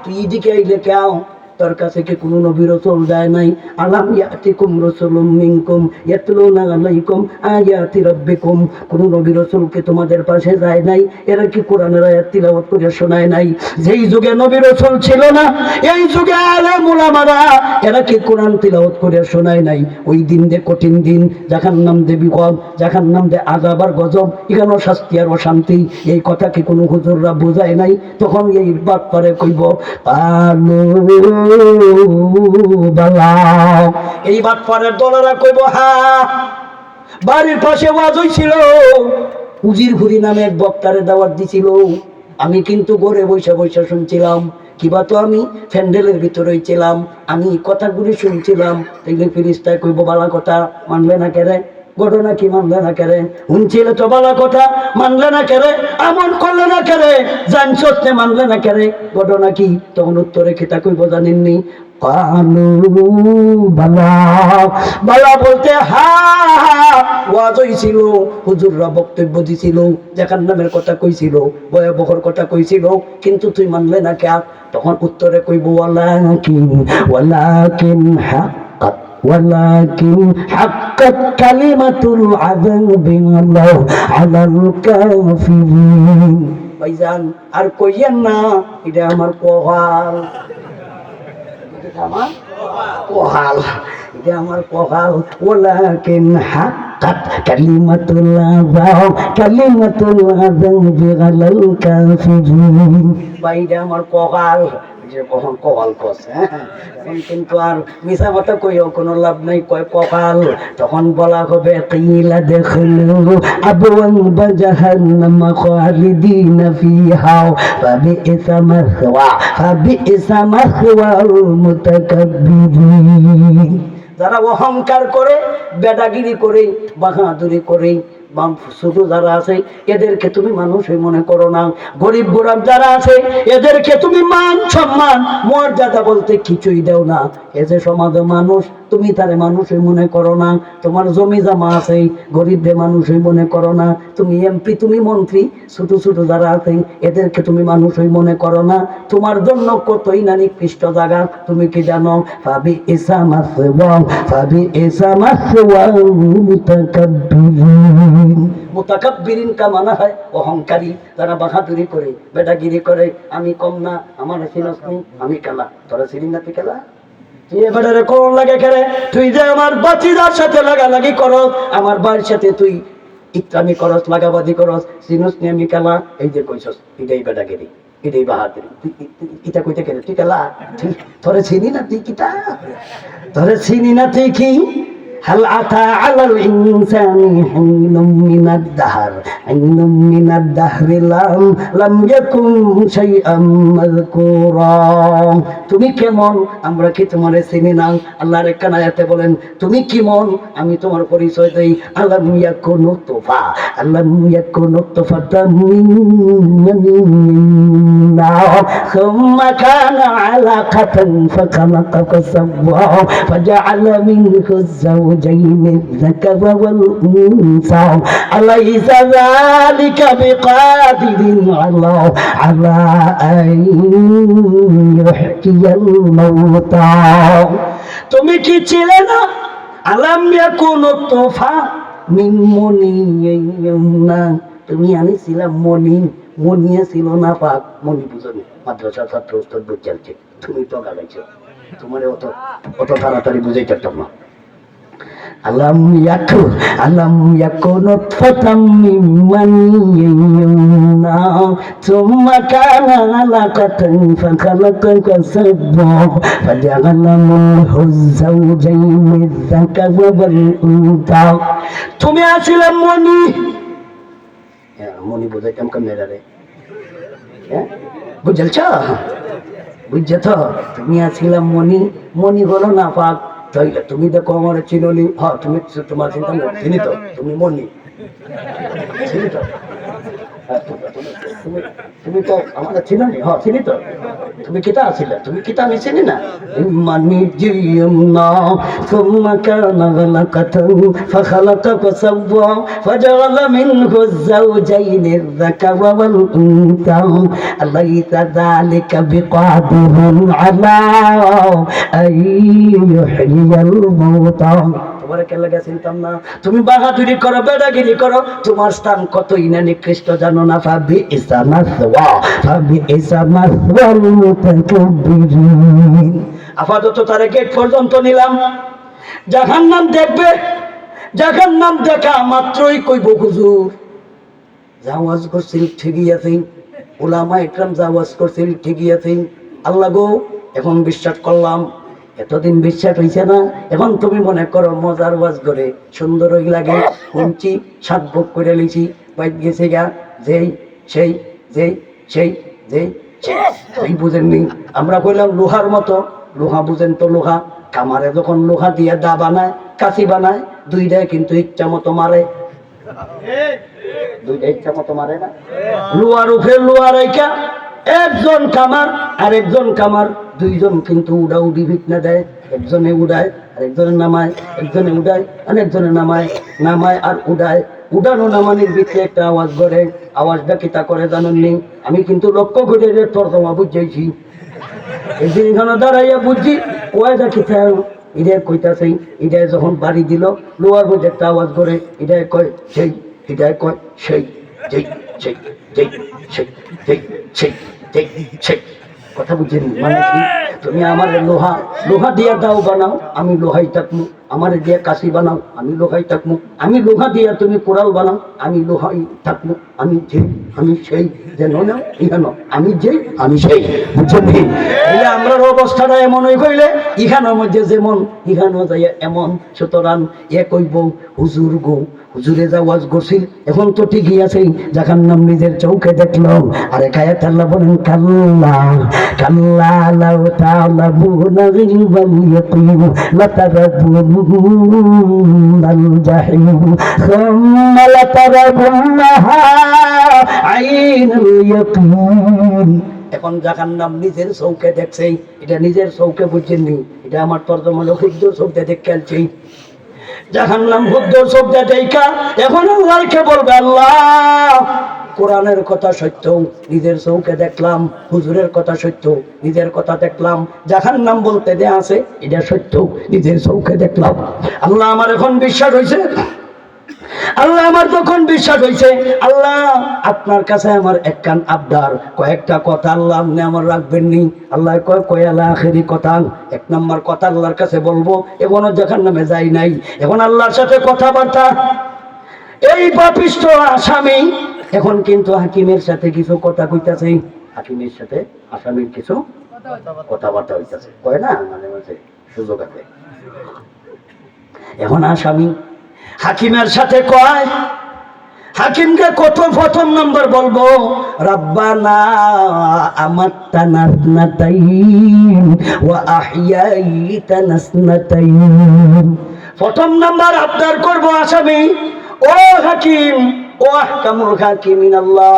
তুই এদিকে আইলে কেউ তোর কাছে কি কোনো নবী রাসূল যায় নাই? আলাম ইয়াতিকুম রাসূলুম মিনকুম ইয়াতলুনা আলাইকুম আয়াতি রাব্বিকুম, কোন নবী রাসূল কি তোমাদের পাশে যায় নাই? এরা কি কোরআনের আয়াত তিলাওয়াত করে শোনায় নাই? যেই যুগে নবী রাসূল ছিল না, এই যুগে আলেম উলামারা এরা কি কোরআন তিলাওয়াত করে শোনায় নাই? ওই দিন দে কঠিন দিন, জাহান্নাম দে বিপদ, জাহান্নাম দে আযাব আর গজব, এখানে শাস্তি আর অশান্তি, এই কথা কি কোনো হুজুররা বোঝায় নাই? তখন এই বাত করে কইব বালা, এই বাত পরের দলেরা কইব হ্যাঁ। বাড়ির পাশে ওয়াজ হইছিল, উজির হুরি নামে এক বক্তারে দাওয়াত দিছিল, আমি কিন্তু ঘরে বসে বসে শুনছিলাম, কিবা তো আমি প্যান্ডেলের ভিতরে ছিলাম, আমি কথাগুলি শুনছিলাম। তাইলে ফিরিস্তায় কইব বালা কথা মানলে না কেরে? ঘটনা কি মানলে না কেরে? শুনছিলে তো বালা কথা মানলে না কেরে? আমল করলে না কেরে? জানছস মানলে না কেরে? ঘটনা কি? তখন উত্তরে খেতা কইব জানেননি? বালা বালা বলতে ওয়াজ হইছিল, হুজুররা বক্তব্য দিছিল, জাহান্নামের কথা কইছিল, ভয়াবহর কথা কইছিল, কিন্তু তুই মানলে না কে? তখন উত্তরে কইব ওয়ালাকিন হাক্কাত কালিমাতুল আযাবি আলাল কাফিরিন। ভাইজান আর কইয়েন না, এটা আমার কহাল, আমার কহাল, এটা আমার কহাল। ওয়ালাকিন হাক্কাত কালিমাতুল আযাবি আলাল কাফিরিন। ভাই এটা আমার কহাল, যে কখন কপাল কষে, কিন্তু আর মিশা কথা কইও কোনো লাভ নাই, কয় কপাল। তখন বলা হবে কিলা দেখলু আবওয়াবা জাহান্নাম খালিদিনা ফিহা ফাবিইসা মাসওয়াল মুতাকাব্বিরিন। যারা অহংকার করে, বেদাগিরি করে, বাহাদুরি করে, ছোট যারা আছে এদেরকে তুমি মানুষই মনে করো না। গরিব গোরাম যারা আছে এদেরকে তুমি মান সম্মান মর্যাদা বলতে কিছুই দেও না। এ যে সমাজে মানুষ, তুমি তারে মানুষই মনে করো না। তোমার জমি জামা আছে, গরিবদের মানুষই মনে করো না। তুমি এমপি, তুমি মন্ত্রী, ছোট ছোট যারা আছে এদেরকে তুমি মানুষই মনে করো না। তোমার জন্য কতই না নিকৃষ্ট জায়গা, তুমি কি জানো? ফাবিইসা মাসওয়াল মুতাকাব্বিরিন। মুতাকাব্বিরিন কা মানা হয় অহংকারী, যারা বাহাদুরি করে, বেদাগিরি করে। আমি কম না, আমার চিনস নেই, আমি কালা, তোরা চিনি না তুই কালা? এবারে কোন লাগে কেরে? তুই যে আমার বাতিদার সাথে লাগালাগি করস, আমার বাড়ির সাথে তুই ইত্রামি করস, লাগাবাদি করস, চিনস নি আমি কালা? এই যে কইছস, এটাই বেদাগিরি, এটাই বাহাদুরি। তুই ইটা কইতে কেন? তুই কালা? তোরে চিনি না, তুই কিটা? তোরে চিনি না, তুই কি? হাল আতা আলাল ইনসানি হিনুম মিনাদ দাহরি লাম ইয়াকুন শাইআম মাযকুরা। তুমি কেমন? আমরা কি তোমারে চিনি না? আল্লাহর একখান আয়াতে বলেন তুমি কেমন, আমি তোমার পরিচয় দেই। আলাম ইয়াকুন নুতফাতাম মিন মানিয়্যিন সুম্মা কানা আলাকাতান ফাখালাকা ফাসাওয়া ফাজআলা মিনহু الزوجين الذكر والأنثى أليس ذلك بقادر على أن يحيي الموتى। তুমি কি ছিলে না? আলাম ইয়াকুন নুতফা মিন মানিয়্যিন, তুমি আনিছিলাম মনি, মনিয়ে ছিল না পাক। মনি বুঝনি? মাদ্রাসা ছাত্র উস্তাদ বুঝাচ্ছে, তুমি তো গালাইছো, তোমার অত তাড়াতাড়ি বুঝাইতে পারতাম না। আলাম ইয়াকুন নুতফাতাম মিন মানিয়্যিন সুম্মা কানা আলাকাতান ফাখালাকা ফাসাওয়া ফাজআলা মিনহু যাওজাইনি যাকারা ওয়াল উনসা। তুমি আছিলাম মনি, মনি বুঝাইতাম কেমনে রে? বুঝছো? বুঝছো? তুমি আছিলাম মনি, মনি হলো না পাক। তাইলে তুমি দেখো আমার চিনলি, হ্যাঁ তুমি তোমার চিন্তা চিনি তো, তুমি মনি চিনি তো। তুমি তো আমাদের ছিল নি, হ্যাঁ চিনি তো। তুমি কিতা আছিলে, তুমি কিতা আমি চিনি না। ইম্মানি জিয়ুমনা সুম্মা কানা গালাকাতান ফাখালাকা ফাসাওয়া ফাজাআলা মিনহু যাওজাইনি যাকারা ওয়াল উনসা আলাইসা যালিকা বিকাদিরিন আলা আন ইউহইয়াল মাউতা। তোমার কে লাগা চিনতাম না, তুমি বাহাদুরি করো, বেদাগিরি করো, তোমার স্থান কতই না নিকৃষ্ট জানো না। ফাবি ইসামাসওয়া ফাবি ইসামাসওয়াল মুতাকাব্বিরিন। আপাতত তার গেট পর্যন্ত নিলাম। জাহান্নাম দেখবে, জাহান্নাম দেখা মাত্রই কইব হুজুর জাওয়াজ করছিল ঠিকই আছে, উলামা ইকরাম জাওয়াজ করছিল ঠিকই আছে, আল্লাহ গো এখন বিশ্বাস করলাম। এতদিন বিশ্বাস হয়েছে না, এখন তুমি মনে করো মজার ওয়াজ করে সুন্দর ওই লাগে, শুনছি সাত ভোগ করে লিছি, বাইক গেছে গা যেই সেই যেই সেই যেই সেই বুঝেননি। আমরা কইলাম লোহার মতো, লোহা বুঝেন তো, লোহা কামারে যখন লোহা দিয়ে দা বানায়, কাশি বানায়, দুইটাই কিন্তু ইচ্ছা মতো মারে, দুইটা ইচ্ছা মতো মারে না। লোহার উপরে লোহা রেখা একজন কামার আর একজন কামার, দুইজন কিন্তু উড়াউড়ি ভিটনা দেয়, একজনে উড়ায় আর একজনে নামায়, একজনে উড়ায় আর একজনে নামায়, নামায় আর উড়ায়। উড়ানো নামানির ভিতরে একটা আওয়াজ করে, আওয়াজটা কিতা করে জানেননি? আমি কিন্তু লক্ষ্য করে তর্জমা বুঝাইছি, এই জিনিসখানে দাঁড়াইয়া বুঝছি কয়টা কিতা এটা কইতাছে। এটা যখন বাড়ি দিল লোহার মধ্যে একটা আওয়াজ করে, এটাই কয় সেই, এটাই কয় সেই, যেই সেই যেই সেই যেই সেই যেই সেই। কথা বুঝছেন? মানে কি, তুমি আমার লোহা লোহা দিয়া দাও বানাও, আমি লোহাই থাকবো, আমার দিয়া কাশি বানাও, আমি লোহাই থাকবো, আমি লোহা দিয়া তুমি কোরাল বানাও, আমি লোহাই থাকবো, আমি যেই আমি সেই, যেন না ইহান আমি যেই আমি সেই। বুঝছেন? এই আমরা অবস্থাটা এমন হয়ে গইলে ইহানোর মধ্যে যেমন ইহানো যাই এমন। সুতরাং এ কইব হুজুর গো, হুজুরে যা ওয়াজ করছিল এখন তো ঠিকই আছে, জাহান্নাম নিজের চৌখে দেখলাম। আরে কায়াত আল্লাহ বলেন কাল্লা কাল্লা লাউ তা'লামুনা ইলমাল ইয়াকিন লাতারাবুন্নাল জাহিম সুম্মা লাতারাবুন্নাহা আইনাল ইয়াকিন। এখন জাহান্নাম নিজের চৌখে দেখছে, এটা নিজের চৌখে বুঝছেননি, এটা আমার তর্জমা হলো হুজুর চৌখে দেখে আনছি। জাহান্নাম হুজুর চৌখে দেখা এখন আল্লাহকে বলবে আল্লাহ কোরআনের কথা সত্য, নিজের চৌখে দেখলাম, হুজুরের কথা সত্য, নিজের কথা দেখলাম, জাহান্নাম বলতে দেয়া আছে এটা সত্য, নিজের চৌখে দেখলাম। আল্লাহ আমার এখন বিশ্বাস হয়েছে, আল্লাহ আমার যখন বিশ্বাস হয়েছে, আল্লাহ আপনার কাছে আমার একখান আবদার, কয়েকটা কথা আল্লাহ আপনি আমার রাখবেন নি। আল্লাহ কয় কয়ালা আখেরি কথা, এক নম্বর কথা আল্লাহর কাছে বলবো, এখনো জাহান্নামে যাই নাই, এখন আল্লাহর সাথে কথাবার্তা। এই পাপিষ্ঠ আসামি এখন কিন্তু হাকিমের সাথে কিছু কথা কইতাছে, হাকিমের সাথে আসামির কিছু কথাবার্তা হইতাছে, কয় না মানে মাঝে সুযোগ আছে। এখন আসামি হাকিমের সাথে কয়, হাকিমকে কত প্রথম নম্বর বলবো রাব্বানা আমাত্তানা ইসনাতাইন ওয়া আহইয়াইতানা ইসনাতাইন। প্রথম নাম্বার আবদার করব আসামি, ও হাকিম, ও আহকামুল হাকিমিন আল্লাহ,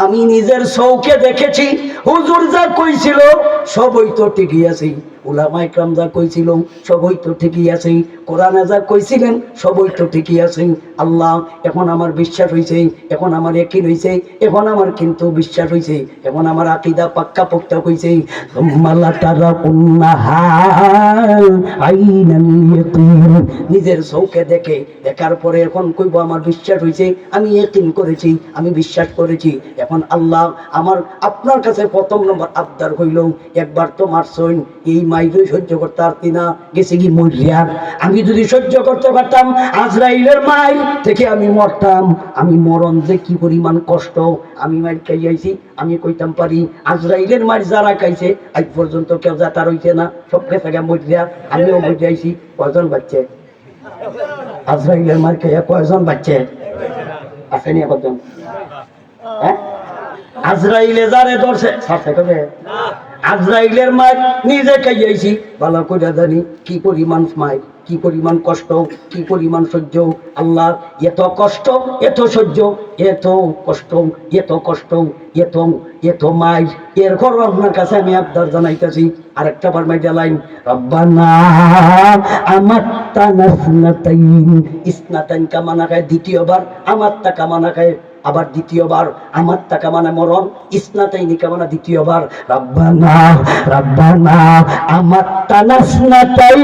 আমি নিজের চৌকে দেখেছি হুজুর যা কইছিল সবই তো ঠিকই আছে, উলামা ইকরাম যা কইছিল সবই তো ঠিকই আছে, কোরআনে যা কইছিলেন সবই তো ঠিকই আছে। আল্লাহ এখন আমার বিশ্বাস হইছে, এখন আমার ইয়াকিন হইছে, এখন আমার কিন্তু বিশ্বাস হইছে, এখন আমার আকীদা পাক্কা পোক্তা হইছে। সুম্মালা তারাকুন্নাহা আইনাল ইয়াকিন, নিজের চৌকে দেখে দেখার পরে এখন কইব আমার বিশ্বাস হইছে, আমি ইয়াকিন করেছি, আমি বিশ্বাস করেছি। এখন আল্লাহ আমার আপনার কাছে প্রথম নম্বর আবদার হইল, একবার তো মারছইন, এই মাইকে সহ্য করতে পারতি না, গেছে কি মরিয়া। আমি যদি সহ্য করতে পারতাম আজরাইলের মাইল থেকে আমি মরতাম, আমি মরণ যে কি পরিমাণ কষ্ট, আমি মাইল খাইয়াছি, আমি কইতাম পারি আজরাইলের মাইল যারা খাইছে আজ পর্যন্ত কেউ যাতা রইছে না, সব গেছে মরিয়া, আমিও মরিয়াছি। কয়জন বাচ্চে আজরাইলের মাইল খাইয়া কয়জন বাচ্চে আসেনি কজন? হ্যাঁ, আজরাইলে যারে ধরছে ছাড়ছে কবে? আজরাইলের মার নিজে খাইয়াইছি, ভালো করে জানি কি পরিমাণ মায়ের, কি পরিমাণ কষ্ট, কি পরিমাণ সহ্য। আল্লাহ এত কষ্ট, এত সহ্য, এত কষ্ট, এত কষ্ট, এত এত মাই, এরপর আপনার কাছে আমি আবদার জানাইতেছি। আরেকটা বার মাইজা লাইন, রব্বানা আমাত্তানা ইসনাতাইন কামানা খায়, দ্বিতীয়বার আমাত্তা কামানা খায়, আবার দ্বিতীয়বার আমার টাকা মানে মরণ, ইসনাতাইনি কামানা দ্বিতীয়বার, রব্বানা রব্বানা আমার তানাসনাতাইন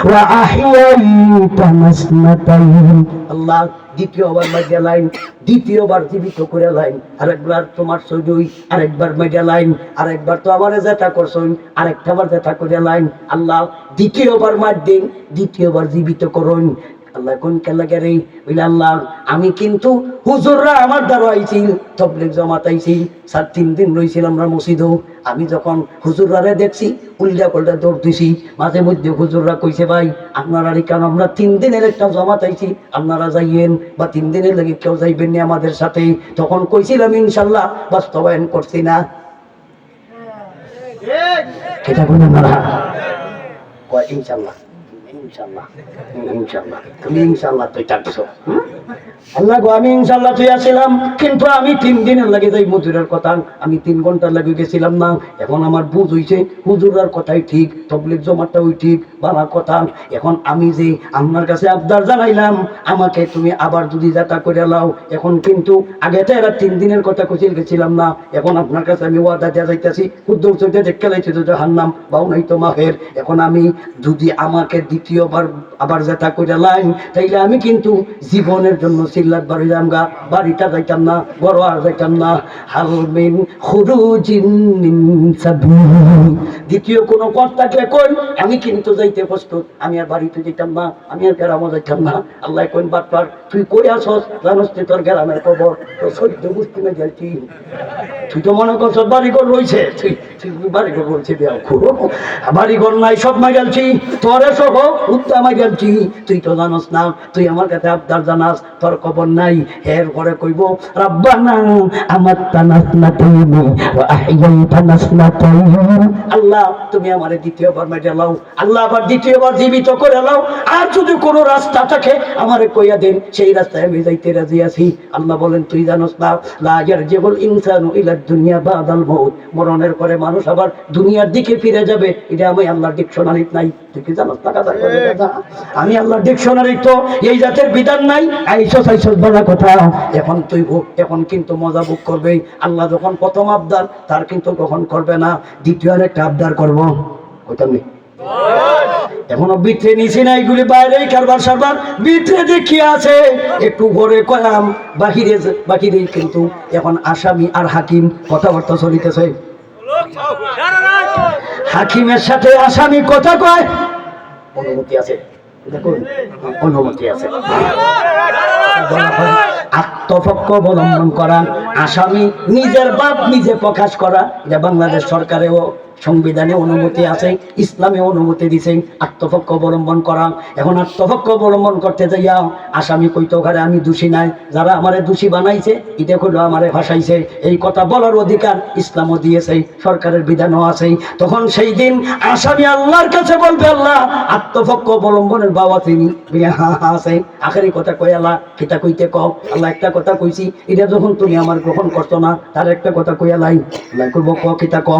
ওয়া আহইয়াইতানাসনাতাইন। আল্লাহ দ্বিতীয়বার মাইজা লাইন, দ্বিতীয়বার জীবিত করে লাইন, আরেকবার তোমার সজুই, আরেকবার মাইজা লাইন, আরেকবার তো আমারে যেটা করছই, আরেকটা বার যেটা করে লাইন। আল্লাহ দ্বিতীয়বার মার দিন, দ্বিতীয়বার জীবিত করুন। আল্লাহ কোন কেলা গেরে বলে, আল্লাহ আমি কিন্তু হুজুররা আমার দ্বারা আইছিল, তবলিগ জামাত আইছিল, 3 দিন রইছিলাম আমরা মসজিদও। আমি যখন হুজুররা দেখছি উল্টা পাল্টা দৌড় দিছি, মাঝে মধ্যে হুজুররা কইছে ভাই আপনারা কেন, আমরা 3 দিনের একটা জমাত আইছি, আপনারা যাইয়েন, বা 3 দিনের লাগে কেউ যাইবেন না আমাদের সাথে। তখন কইছিলাম ইনশাল্লাহ, বাস্তবায়ন করছি না। কেটা কোন না কয় ইনশাল্লাহ, ইনশাল্লাহ, ইনশাল্লাহ, তুমি ইনশাল্লাহ তুই ডাকছো। আল্লাহ গো আমি ইনশাল্লাহ তুই আসছিলাম, কিন্তু আমি 3 দিনের লাগে যাই মজুরের কথা, আমি 3 ঘন্টার লাগে গেছিলাম না। এখন আমার বুঝ হইছে হুজুরার কথাই ঠিক, তবলিগ জমাটাও ঠিক, ভালো কথা। এখন আমি যে আপনার কাছে আবদার জানাইলাম, আমাকে তুমি আবার যদি যাতা করে লাও, এখন কিন্তু আগে তো এরা 3 দিনের কথা কইছিল গেছিলাম না, এখন আপনার কাছে আমি ওয়াদা দিয়া যাইতাছি, উদ্যোগ চলতে দেখতে লাইছি তো জাহান্নাম বাউ নাই তো মাফের। এখন আমি যদি আমাকে দ্বিতীয়বার আবার যাতা করে লাইন, তাইলে আমি কিন্তু জীবনের জন্য সিল্লাত বাড়ি যামগা, বাড়িটা যাইতাম না, বড় আর যাইতাম না। হালমিন খুরুজিন মিন সাবিল, দ্বিতীয় কোনো পথ থাকলে কোন আমি কিন্তু যাইতে প্রস্তুত, আমি আর বাড়িতে যেতাম না, আমি আর গ্রামে যাইতাম না। আল্লাহ কোন বাটপার তুই কই আসস, জানোস তোর গ্রামের খবর, তোর সহ্য বুঝতে না যাইছি, তুই তো মনে করছ বাড়িঘর রয়েছে, তুই বাড়িঘর বলছি বাড়িঘর নাই, সব মাই গেলছি, তোরে সহ উত্তা মাই গেলছি, তুই তো জানোস না, তুই আমার কাছে আবদার জানাস, তোর খবর নাই। এর পরে কইব রব্বানা আমাত্তানাসনাতাইন ওয়া আহইয়াইতানাসনাতাইন, আল্লাহ তুমি আমারে দ্বিতীয়বার মেরে লাও, আল্লাহ আবার দ্বিতীয়বার জীবিত করে লাও, আর যদি কোনো রাস্তা থাকে আমারে কইয়া দেন, সেই রাস্তায় আমি যাইতে রাজি আছি। আল্লাহ বলেন তুই জানোস না, লা ইয়ারজিউল ইনসানু ইলা দুনিয়া বাদাল মউত, মরণের পরে মানুষ আবার দুনিয়ার দিকে ফিরে যাবে, এটা আমি আল্লাহর ডিকশনারিতে নাই। তুই কি জানোস না কথা বলে দাদা, আমি আল্লাহর ডিকশনারি তো এই জাতের বিধান নাই, আইসো আইসো বলা কথা। এখন তুই এখন কিন্তু মজা বুক করবে, আল্লাহ যখন প্রথম আবদার তার কিন্তু গ্রহণ করবে না, দ্বিতীয় আরেকটা আবদার করবো, ওইটা নেই। এখনো ভিতরে নিছি না, এইগুলি বাইরে কারবার সারবার, ভিতরে দেখি আছে একটু ঘরে কয়াম, বাহিরে বাহিরে কিন্তু এখন আসামি আর হাকিম কথাবার্তা চলিতেছে। হাকিমের সাথে আসামি কথা কয়, অনুমতি আছে, দেখুন অনুমতি আছে। আত্মপক্ষ অবলম্বন করা, আসামি নিজের বাপ নিজে প্রকাশ করা, এটা বাংলাদেশ সরকারেও সংবিধানে অনুমতি আছে, ইসলামে অনুমতি দিছে আত্মপক্ষ অবলম্বন করা। এখন আত্মপক্ষ অবলম্বন করতে যাইয়া আসামি কইতো ঘরে আমি দোষী নাই, যারা আমারে দোষী বানাইছে এটা কইলো আমারে ভাসাইছে, এই কথা বলার অধিকার ইসলামও দিয়েছে, সরকারের বিধানও আছে। তখন সেই দিন আসামি আল্লাহর কাছে বলবে, আল্লাহ আত্মপক্ষ অবলম্বনের বাবা তিনি, হ্যাঁ হ্যাঁ আছে, আখেরি কথা কই আল্লাহ কিতা কইতে কও, আল্লাহ একটা কথা কইছি, এটা যখন তুমি আমার গ্রহণ করতো না, তার একটা কথা কই আল্লাহ, আল্লাহ করবো ক কিতা ক,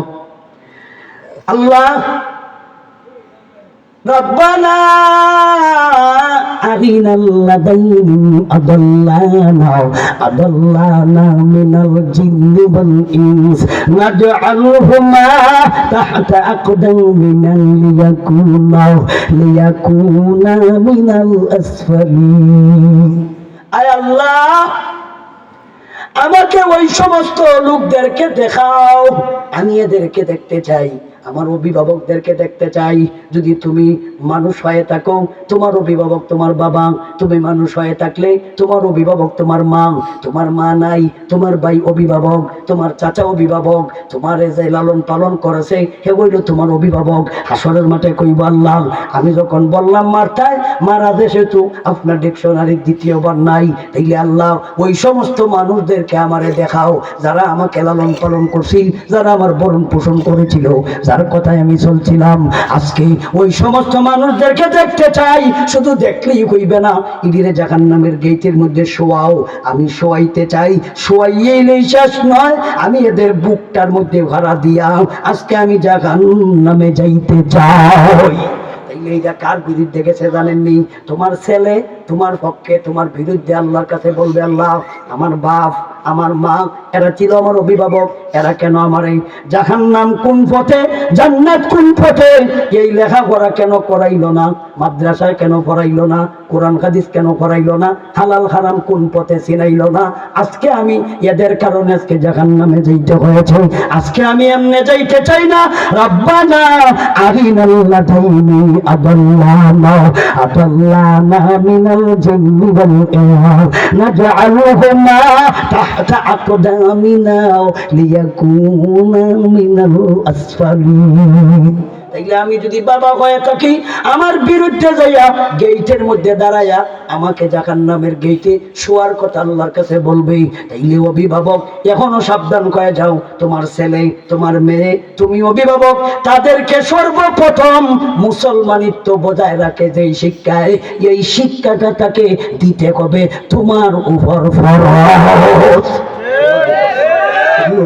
আল্লাহ রব্বানা আরিনাল লাযাইনি আদাল্লানা মিনাল জিন্নি ওয়াল ইনস নাজআলহুমা তাহতা আকদামিনা লিয়াকুনা মিনাল আসফালিন। আয় আল্লাহ আমাকে ওই সমস্ত লোকদেরকে দেখাও, আমি এদেরকে দেখতে চাই, আমার অভিভাবকদেরকে দেখতে চাই। যদি তুমি মানুষ হয়ে থাকো তোমার অভিভাবক তোমার বাবা, তুমি মানুষ হয়ে থাকলে তোমার অভিভাবক তোমার মা, তোমার মা নাই তোমার ভাই অভিভাবক, তোমার চাচা অভিভাবক, তোমার যে লালন পালন করেছে হে হইল তোমার অভিভাবক। হাসরের মাঠে কইব আল্লাহ আমি যখন বললাম মারতায় মারা দেশে তো আপনার ডিকশনারির দ্বিতীয়বার নাই, তাইলে আল্লাহ ওই সমস্ত মানুষদেরকে আমারে দেখাও যারা আমাকে লালন পালন করছিল, যারা আমার ভরণ পোষণ করেছিল, যার কথায় আমি চলছিলাম, আজকে ওই সমস্ত মানুষদেরকে দেখতে চাই। শুধু দেখলেই হইবে না, ইদিরে জাহান্নামের গেটের মধ্যে শোয়াও, আমি শোয়াইতে চাই। শোয়াইলেই শেষ নয়, আমি এদের বুকটার মধ্যে ভাড়া দিয়া আজকে আমি জাহান্নামে যাইতে চাই। তাইলে এইটা কার বিরুদ্ধে গেছে জানেননি? তোমার ছেলে তোমার পক্ষে, তোমার বিরুদ্ধে আল্লাহর কাছে বলবে, আল্লাহ আমার বাপ আমার মা এরা ছিল আমার অভিভাবক, এরা কেন আমার এই জাহান্নাম কোন পথে জান্নাত কোন পথে, এই লেখাপড়া কেন করাইলো না, মাদ্রাসায় কেন পড়াইলো না, কোরআন হাদিস কেন পড়াইলো না, হালাল হারাম কোন পথে চিনাইলো না। আজকে আমি এদের কারণে আজকে জাহান্নামে যাইতে হয়েছে। আজকে আমি এমনে যাইতে চাই না। রব্বানা আরিনাল লাযাইনি আদাল্লানা মিনাল জিন্নি ওয়াল ইনস নাজআলুহুমা তাহতা আকদামিনা লিয়াকুনা মিনাল আসফালিন। তাইলে আমি যদি বাবা হয়ে থাকি, আমার বিরুদ্ধে যাইয়া গেটের মধ্যে দাঁড়াইয়া আমাকে জাহান্নামের গেটে শোয়ার কথা আল্লাহর কাছে বলবে। তাইলে অভিভাবক এখনো সাবধান হয়ে যাও, তোমার ছেলে তোমার মেয়ে, তুমি অভিভাবক, তাদেরকে সর্বপ্রথম মুসলমানিত্ব বজায় রাখে যেই শিক্ষায়, এই শিক্ষাটা তাকে দিতে হবে তোমার উপর ফরজ।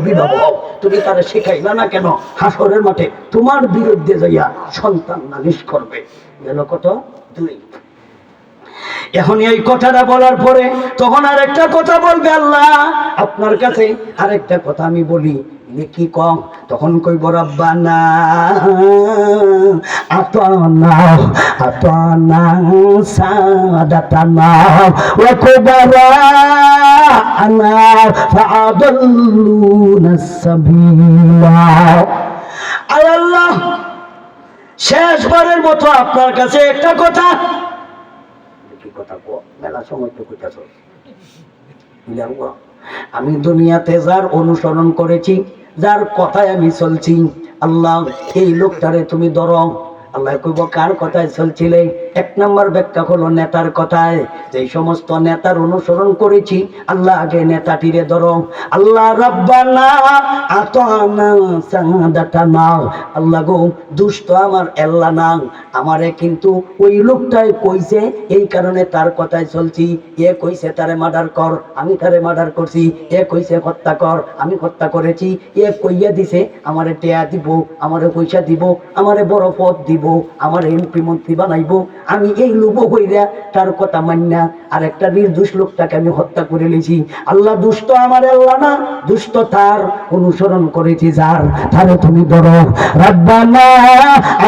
অভিভাবক তুমি তারা শেখাইলা না কেন? হাসরের মাঠে তোমার বিরুদ্ধে যাইয়া সন্তান নালিশ করবে। গেল কত? 2। এখন এই কথাটা বলার পরে তখন আরেকটা কথা বলবে, আল্লাহ আপনার কাছে আরেকটা কথা আমি বলি, কি কম? তখন কইব রব্বানা আতানা আতানা সাদাতানা ওয়া কুবারানা ফাআদাল্লুনাস সাবিলা। আয় আল্লাহ, শেষবারের মতো আপনার কাছে একটা কথা। কি কথা গো? মেলা সময় তো কইতাছ। আমি দুনিয়াতে যার অনুসরণ করেছি, যার কথায় আমি চলছি, আল্লাহ এই লোকটারে তুমি ধরো। আল্লাহ কইব কার কথায় চলছিলে? 1 নম্বর ব্যাখ্যা হলো নেতার কথায়। যেই সমস্ত নেতার অনুসরণ করেছি, আল্লাহ আগে নেতাটিরে ধরো। আল্লাহ রব্বানা আতানা সাদাতানা, আল্লাহ গো দুষ্ট আমার আল্লাহ না, আমারে কিন্তু ওই লোকটাই কইছে, এই কারণে তার কথায় চলছি। এ কইছে তারে মার্ডার কর, আমি তারে মার্ডার করছি। এ কইছে হত্যা কর, আমি হত্যা করেছি। এ কইয়া দিছে আমারে টেয়া দিব, আমারে পয়সা দিব, আমারে বড় পদ দিব, আমার এমপি মন্ত্রী বানাইবো। আমি এই লোভ হইরা তার কথা মান্না আর একটা নির্দোষ লোকটাকে আমি হত্যা করে লেছি। আল্লাহ দুষ্ট আমার আল্লাহ না, দুষ্ট তার অনুসরণ করেছি যার, তারে তুমি ধরো। রব্বানা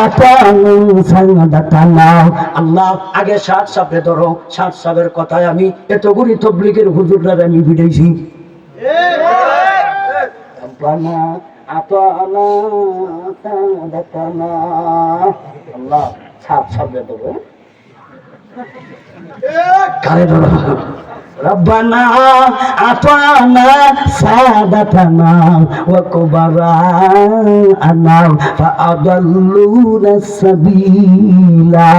আতানা সাদাতানা, আল্লাহ আগে 60 সাপে ধরো। 60 সাপের কথায় আমি এতগুলি তবলিগের হুজুররা আমি ভিড়াইছি। রব্বানা আতানা সাদাতানা, আল্লাহ 60 সাপে ধরো। কারে ধরো? রব্বানা আতানা সাদাতানা ওয়া কুবারানা ফাআদাল্লুনাস সাবিলা।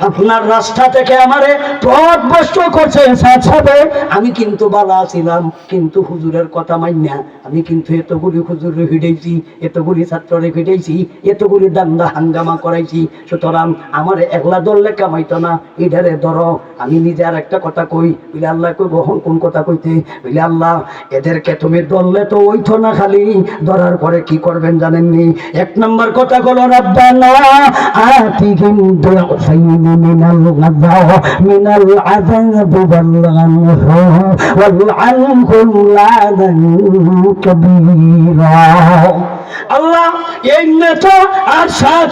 আপনার রাস্তা থেকে আমারে পথ ভ্রষ্ট করছে সাথে। আমি কিন্তু বালা ছিলাম, কিন্তু হুজুরের কথা মাইনা আমি কিন্তু এতগুলি হুজুরে ভিড়াইছি, এতগুলি ছাত্ররে ভিড়াইছি, এতগুলি দান্দা হাঙ্গামা করাইছি। সুতরাং আমার একলা দললে কামাইতো না, এটারে ধরো। আমি নিজে আর একটা কথা কই, বলে আল্লাহ কই বহন কোন কথা কইতে, বলে আল্লাহ এদেরকে তুমি ধরলে তো ওইতো না, খালি ধরার পরে কি করবেন জানেননি? 1 নম্বর কথা হলো রব্বানা আতিহিম দুআফাইনি মিনাল গাযা মিনাল আযাবি ওয়াল আনহুম লা'নান কাবীরা। আল্লাহ এই নেতা আর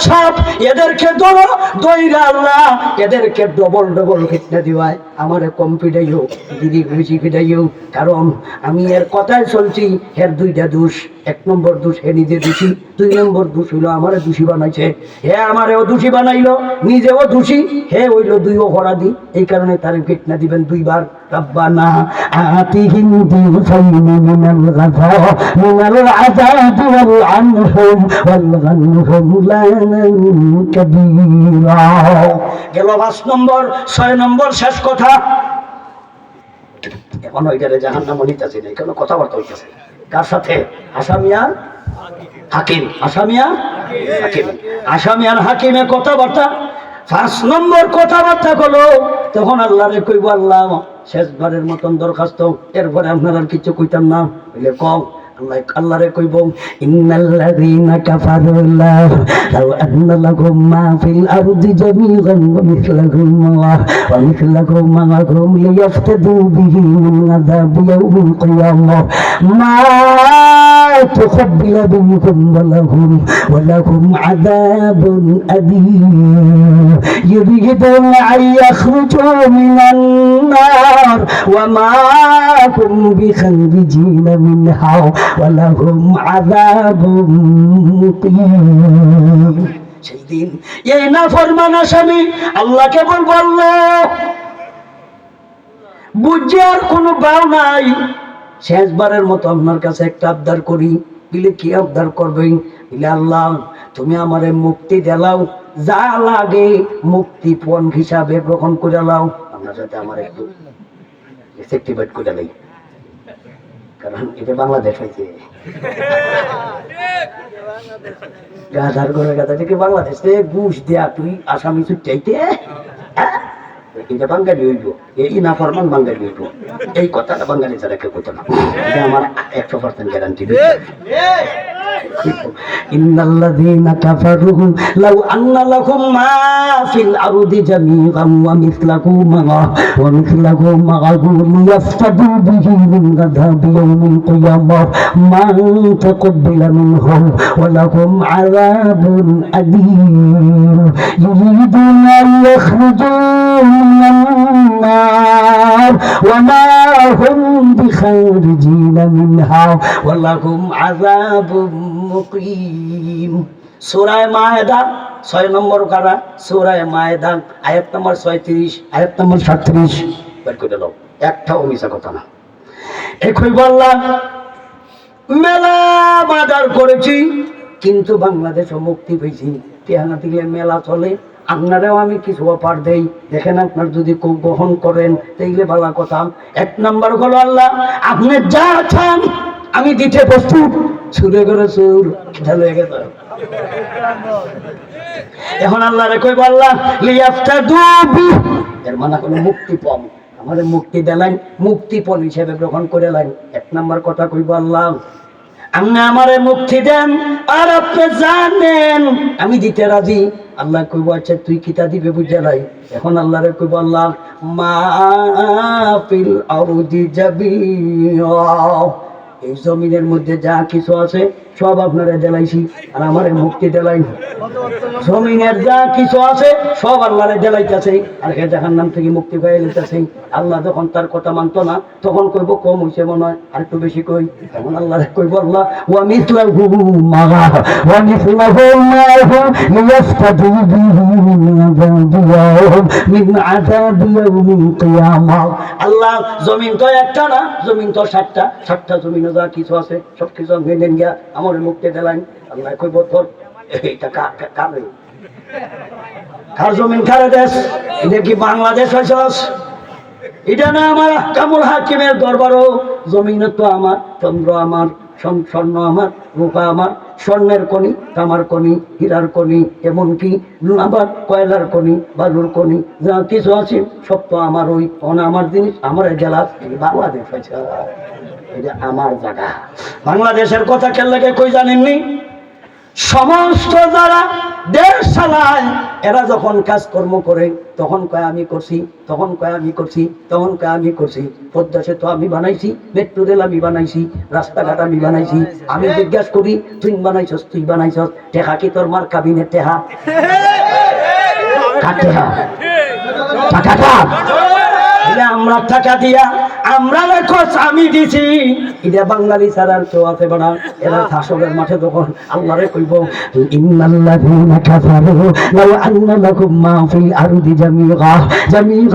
সাপ এদেরকে ধরো, দইরা আল্লাহ এদেরকে ডবল ডবল ফিটনা দিওয়ায়, আমারে কম পিটাইও, দিদি বেশি পিটাইও। কারণ আমি এর কথায় চলছি। এর 2টা দোষ। 1 নম্বর দোষ হে নিজে দোষী, 2 নম্বর দোষ হইলো আমারে দোষী বানাইছে। হে আমারেও দোষী বানাইলো, নিজেও দোষী, হে হইলো 2 অপরাধী। এই কারণে তার ফিটনা দিবেন 2 বার। রব্বানা আতিহিম দুআফাইনি মিনাল গাযা মিনাল আযাবি ওয়াল আনহুম লা'নান কাবীরা। গেল 5 নম্বর। 6 নম্বর শেষ কথা। এখন ওইটারে জাহান্নামে নিতেছে না, কেন কথাবার্তা হইতেছে কার সাথে? আসামি আর হাকিম, আসামিয়া হাকিম, আসামি আর হাকিমে কথাবার্তা 5 নম্বর কথাবার্তা হলো তখন আল্লাহরে কইব, আল্লাহ শেষবারের মতন দরখাস্ত, এরপরে আপনার আর কিছু কইতাম না। বলে কম আল্লাহরে কইব, ইন্নাল্লাযীনা কাফারু লাউ আন্না লাহুম মা ফিল আরদি জামিআন ওয়া মিসলাহু মা'আহুম লিয়াফতাদু বিহি মিন আযাবি ইয়াউমিল কিয়ামাহ মা তুকব্বিলা মিনহুম ওয়া লাহুম আযাবুন আলীম ইউরিদুনা আন ইয়াখরুজু মিনান নার ওয়া মা হুম বিখারিজিনা মিনহা ওয়ালাহুম আযাবুম মুকিম। সেই দিন এই নাফরমান আসামি আল্লাহকে বলবো, আল্লাহ বুঝে আর কোনো বাউ নাই, শেষবারের মতো আপনার কাছে একটা আবদার করি। বলে কি আবদার করবেন? বলে আল্লাহ তুমি আমারে মুক্তি দেলাও, যা লাগে মুক্তিপণ হিসাবে গ্রহণ করে লাও। আপনার সাথে আমার একটু সেক্টিভেট করে নেই, কারণ এটা বাংলাদেশ হয়েছে, গাধার ঘরে গাধা থেকে বাংলাদেশ থেকে ঘুষ দেয়া তুই আসামি ছুটাইতে, এটা বাঙালি হইব, এই না ফরমান বাঙালি হইব। এই কথাটা বাঙালি ছাড়া কেউ করতো না, এটা আমার 100% গ্যারান্টি। ইন্নাল্লাযীনা কাফারু লাউ আন্না লাহুম মা ফিল আরদি জামিআন ওয়া মিসলাহু মা'আহু লিয়াফতাদু বিহি মিন আযাবি ইয়াউমিল কিয়ামাহ মা তাকাব্বালা মিনহুম ওয়া লাহুম আযাবুন আলীম ইউরিদুনা আন ইয়াখরুজু মিনান নার ওয়া মা হুম বিখারিজিনা মিনহা ওয়া লাহুম আযাবুন মুকিম। সূরা মায়েদা 6 নম্বর কারা, সূরা মায়েদা আয়াত নম্বর 36, আয়াত নম্বর 37 বের করে দাও, একটাও মিছা কথা না। একই বললাম মেলা বাজার করেছি কিন্তু বাংলাদেশে মুক্তি পেয়েছি, তেহানা থেকে মেলা চলে। আপনারাও আমি কিছু অফার দেই, দেখেন আপনার যদি কেউ গ্রহণ করেন তাইলে ভালো কথা। 1 নম্বর হলো আল্লাহ আপনি যা চান আমি দিতে প্রস্তুত। ছুড়ে করে সুর ঢেলে গেছে, এখন আল্লাহ রে কইব আল্লাহ লিয়াফতাদু বি, এর মানে কোনো মুক্তিপণ, আমারে মুক্তি দেলেন, মুক্তিপণ হিসেবে গ্রহণ করে লাইন। 1 নম্বর কথা কইব আল্লাহ আপনি আমারে মুক্তি দেন আর আপনি জানেন আমি দিতে রাজি। আল্লাহ কইব আচ্ছা তুই কিতা দিবে বুঝে নাই। এখন আল্লাহ রে কইব আল্লাহ মা ফিল আরদি জামিআ, এই জমিনের মধ্যে যা কিছু আছে সব আপনারা দেলাইছি আর আমারে মুক্তি দেলাই। জমিনের যা কিছু আছে সব আল্লাহরে দেলাইতেছে আর হে জাহান্নাম থেকে মুক্তি পাইয়ে লইতেছে। আল্লাহ যখন তার কথা মানতো না তখন কইব কম হইছে মনে হয়, আর একটু বেশি কই। তখন আল্লাহরে কইব আল্লাহ ওয়া মিসলাহু মা'আহু ওয়া মিসলাহু মা'আহু লিয়াফতাদু বিহি মিন আযাবি ইয়াউমিল কিয়ামাহ। আল্লাহ জমিন তো একটা না, জমিন তো 60টা জমিনে যা কিছু আছে সব কিছু মেনে গিয়া আমার মুক্তি দেলাইন। আল্লাহ কইব তোর এইটা কার জমিন, কার দেশ? এটা কি বাংলাদেশ হইছস? এটা না আমার কামুল হাকিমের দরবারও জমিন তো আমার, চন্দ্র আমার, স্বর্ণ আমার, রূপা আমার, স্বর্ণের কণি, তামার কণি, হীরার কণি, এমনকি আবার কয়লার কণি, বালুর কণি যা কিছু আছে সব তো আমার। ওই আমার জিনিস আমার জেলা বাংলাদেশ হয়েছে, এটা আমার জায়গা। বাংলাদেশের কথা কেন লাগে কই জানেননি? সমস্ত যারা দেশ চালায় এরা যখন কাজকর্ম করে তখন কয় আমি করছি, তখন কয় আমি করছি, তখন কয় আমি করছি। পদ্মা সেতু আমি বানাইছি, মেট্রো রেল আমি বানাইছি, রাস্তাঘাট আমি বানাইছি। আমি জিজ্ঞাসা করি তুই বানাইছস, তুই বানাইছস, টেহা কি তোর মার কাবিনের টেহা? টাকা আমরা টাকা দিয়া আমরা রেখোস আমি দিছি, এটা বাঙালি ছাড়ার কেউ আছে বড়া। এরা শাসকের মাঠে তখন আল্লাহরে কইব ইন্নাল্লাযীনা কাফারু লাউ আন্না লাকুম মা ফিল আরদি জামিআ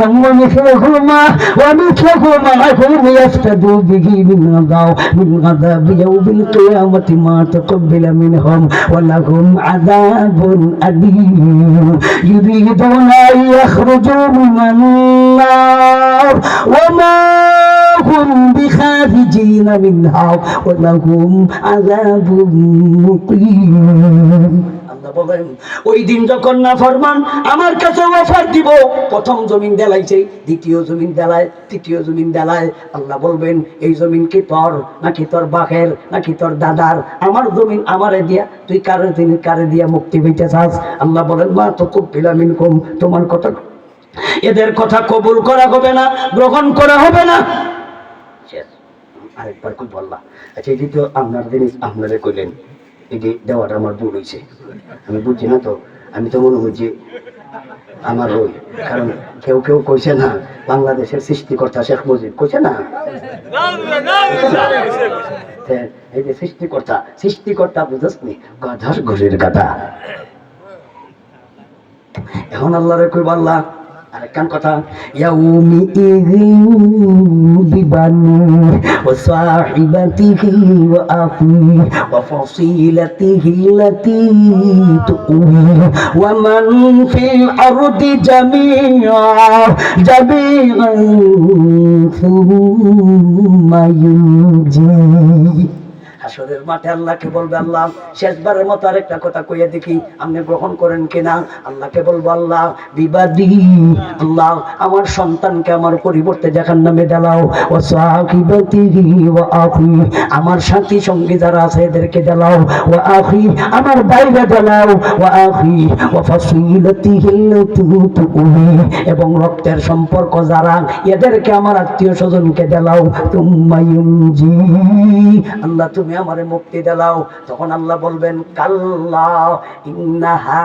ওয়া মিসলুহু মা'আহু লিয়াফতাদু বিহি মিন আযাবি ইয়াউমিল কিয়ামাতি মা তাকাব্বালা মিনহুম ওয়া লাহুম আযাবুন আলীম ইউরিদুনা আন ইয়াখরুজু মিনান নার ওয়া মা হুম বিখারিজিনা মিনহা ওয়া লাহুম আযাবুম মুকিম। আল্লাহ বলেন ওই দিন যখন নাফরমান আমার কাছে অফার দিব, প্রথম জমিন দেলাইছে, দ্বিতীয় জমিন দেলায়, তৃতীয় জমিন দেলায়, আল্লাহ বলবেন এই জমিন কি তোর নাকি তোর বাপের নাকি তোর দাদার? আমার জমিন আমারে দিয়া তুই কারে দিয়া মুক্তি পেতে চাস? আল্লাহ বলেন মা তো কুব্বিলা মিনকুম, তোমার কথা এদের কথা কবুল করা হবে না, গ্রহণ করা হবে না। আরেকবার কই বললাম, আচ্ছা এই তো আপনার জিনিস আপনারে কইলেন, এই যে দেওয়াটা আমার ভুল হয়েছে, আমি বুঝছি না তো, আমি তো মনে করছি আমার ওই, কারণ কেউ কেউ কইছে না বাংলাদেশের সৃষ্টিকর্তা শেখ মুজিব, কইছে না এই যে সৃষ্টিকর্তা বুঝছনি গাধার ঘরের গাধা। এখন আল্লাহরে কই বললা আরেকখান কথা, ইয়াউমি ইযিন বিবানি ওয়া সাহিবাতিহি ওয়া আখি ওয়া ফাসিলাতিহি লাতী তুউহি ওয়া মান ফিল আরদি জামিআন সুম্মা ইউনজি। হাসরের মাঠে আল্লাহকে বলবে আল্লাহ শেষবারের মতো আরেকটা কথা কইয়া দেখি আপনি গ্রহণ করেন কিনা। আল্লাহকে বলবো আল্লাহ বিবাদী, আল্লাহ আমার সন্তানকে আমার পরিবর্তে জাহান্নামে ঢালাও, ও সাকিবাতিহি ওয়া আখি আমার সাথী সঙ্গী যারা আছে এদেরকে ঢালাও, ও আখি আমার ভাইরা ঢালাও, ও আখি ওয়া ফাসিলাতিহি লাতী তুউহি এবং রক্তের সম্পর্ক যারা এদেরকে আমার আত্মীয় স্বজনকে ঢালাও। তুম্মা ইউনজি, আল্লাহ তুমি আমারে মুক্তি দিলাও। তখন আল্লাহ বলবেন কাল্লা ইন্নাহা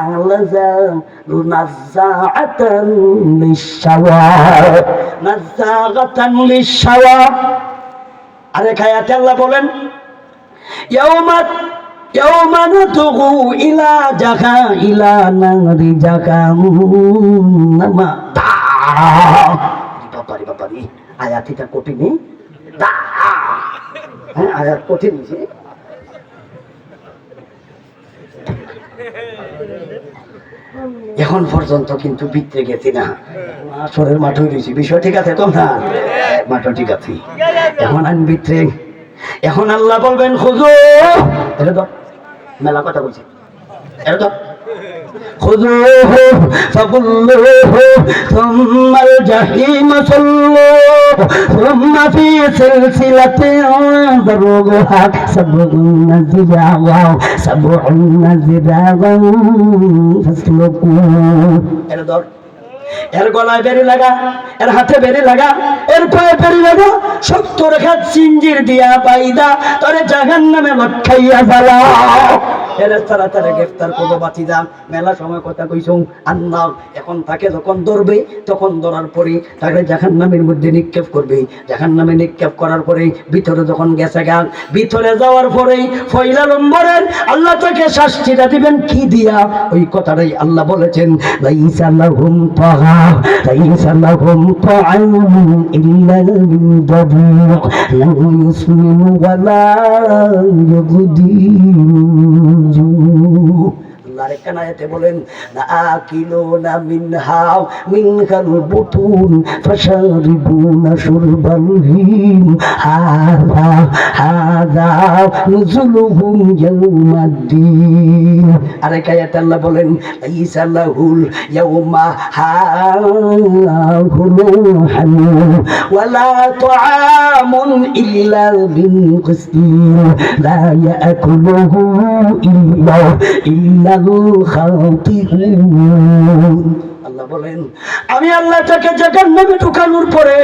লাযাআতান লিশ-শাওয়া নাযাগাতান লিশ-শাওয়া। আরেক আয়াতে আল্লাহ বলেন ইয়াউমা নাতুগু ইলা নারি জাহান্নামা। বাবারি আয়াতটা কঠিন, আয়াত কঠিন হয়েছে। এখন পর্যন্ত কিন্তু বিত্রে গেছি না, আসরের মাঠ হয়েছি, বিষয় ঠিক আছে তো না, মাঠ ঠিক আছে। এখন আমি বিত্রে, এখন আল্লাহ বলবেন খুঁজো, এটা তো মেলা কথা বলছি, এটা তো خذوه فغلوه ثم الجحيم صلوه ثم في سلسلة ذرعها 70 ذراعا فاسلكوه। এর গলায় বেরি লাগা, এর হাতে বেরি লাগা, এর পায়ে বেরি লাগা, 70 রেখা চিঞ্জির দিয়া বাইদা তোরে জাহান্নামে লটকাইয়া ফেলাও। ফেরেশতারা তারে গ্রেফতার করবো বাতিদা। মেলা সময় কথা কইছুম আল্লাহ এখন তাকে যখন ধরবে তখন ধরার পরে তাকে জাহান্নামের মধ্যে নিক্ষেপ করবে। জাহান্নামে নিক্ষেপ করার পরে ভিতরে যখন গেছে গান, ভিতরে যাওয়ার পরে ফয়লা নম্বরের আল্লাহ তাকে শাস্তিটা দিবেন কি দিয়া, ওই কথাটাই আল্লাহ বলেছেন লাইসা লাহুম তাগা লাইসা লাহুম তাআমুন ইল্লা মিন দাবির লা ইউসমিনু ওয়া লা ইউগদি। আল্লাহ আরেকখান আয়াতে বলেন লাআকিলুনা মিনহাল বুতুন ফাশারিবুনা শুরবাল হিম হাযা নুজুলুহুম ইয়াউমাদ্দিন। আরেক আয়াতে আল্লাহ বলেন লাইসা লাহুল ইয়াউমা হাহুলুন হামিম ওয়ালা তুআমুন ইল্লা মিন গিসলিন লা ইয়াকুলুহু ইল্লা আল্লাহ বলেন আমি আল্লাহ তাকে জাহান্নামে ঢুকানোর পরে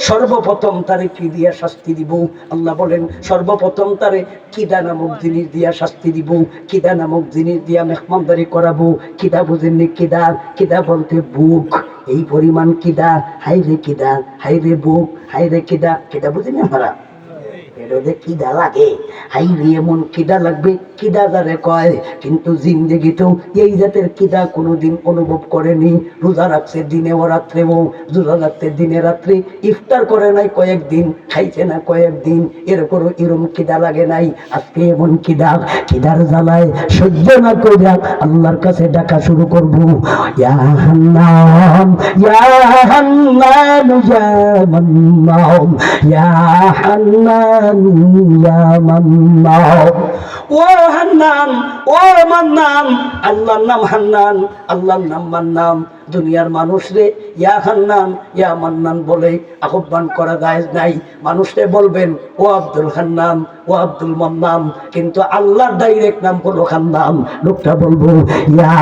সর্বপ্রথম তারে কি দিয়া শাস্তি দিব? আল্লাহ বলেন সর্বপ্রথম তারে কিদা নামক জিনিস দিয়া শাস্তি দিব, কিদা নামক জিনিস দিয়া মেহমানদারি করাবো। কিদা বুঝেননি? কিদা, কিদা বলতে বুক, এই পরিমাণ কিদা, হাইরে কিদা, হাইরে বুক, হাইরে কিদা, কিদা বুঝেনি আপনারা? এরোদে কিডা লাগে, হাই রে এমন কিডা লাগবে, কিডা যারে কয়। কিন্তু জিন্দেগিতেও এই জাতের কিডা কোনোদিন অনুভব করেনি। রোজা রাখছে দিনে ও রাত্রেও, রোজা রাখতে দিনে রাত্রে, ইফতার করে নাই কয়েকদিন, খাইছে না কয়েকদিন, এরপরও এরম কিডা লাগে নাই। আজকে এমন কিডা, কিডার জ্বালায় সহ্য না কইরা আল্লাহর কাছে ডাকা শুরু করবো, ইয়া হান্নান ইয়া হান্নান ইয়া মান্নান ইয়া হান্নান ইয়া মান্নান। ও হান্নান ও মান্নান, আল্লাহর নাম হান্নান, আল্লাহর নাম মান্নান। দুনিয়ার মানুষ রে ইয়া হান্নান ইয়া মান্নান বলে আহ্বান করা যায় নাই। মানুষরে বলবেন ও আব্দুল হান্নান ও আব্দুল মান্নান, কিন্তু আল্লাহর ডাইরেক্ট নাম হলো হান্নান। লোকটা বলবো ইয়া